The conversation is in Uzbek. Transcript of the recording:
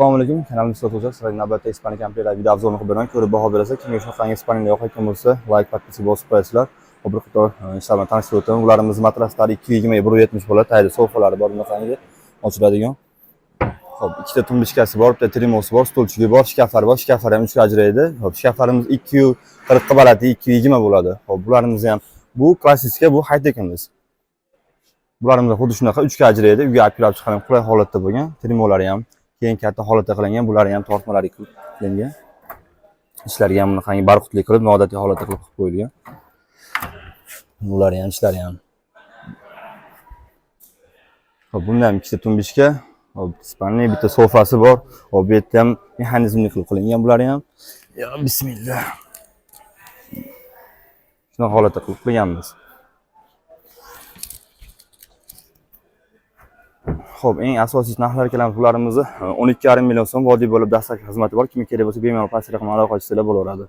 Assalomu alaykum, kanalimizga o'tib sizlarga navbatdagi Ispaniya komplektlar video obzorini qilib beraman. Ko'rib baho berasiz. Kimga shunaqangi Ispaniya yoqayotgan bo'lsa, like, podpiska bosib qo'yasizlar. Hop bir qator ishlar bilan tanishtirib o'taman. Ularimiz matraslari 220 ga 170 bo'ladi. Tayyor sofalari bor, bunaqangi ochiladigan. Hop, ikkita tumbichkasi bor, bitta trimosi bor, stolchigi bor, shkaflari bor. Shkaflar ham 3 ga ajraydi. Hop, shkaflarimiz 240 ga balati 220 bo'ladi. Hop, bularimiz ham bu klassika, bu haytekimiz. Bularimiz xuddi shunaqa 3 ga ajraydi. Uyga olib kirib chiqarib qulay holatda bo'lgan. Trimolari ham keyin katta holatda qilingan, bularni ham tortmalari qilingan. Ishlariga ham bunaqangi barqutli qilib, noodatiy holatda qilib qo'yilgan. Bular ham ishlari ham. Hop, bunda ham ikkita tumbichka, hop, Ispaniya bitta sofasi bor. Hop, bu yerda ham mexanizmli qilib qilingan bular ham. Ya bismillah. Shuna holatda qilib qo'yganmiz. Xo'p, eng asosiy narxlar kelamiz bularimizni 12,5 million so'm vodiy bo'lib dastlabki xizmati bor. Kimga kerak bo'lsa bemalol past raqamga aloqa qilishsa bo'laveradi.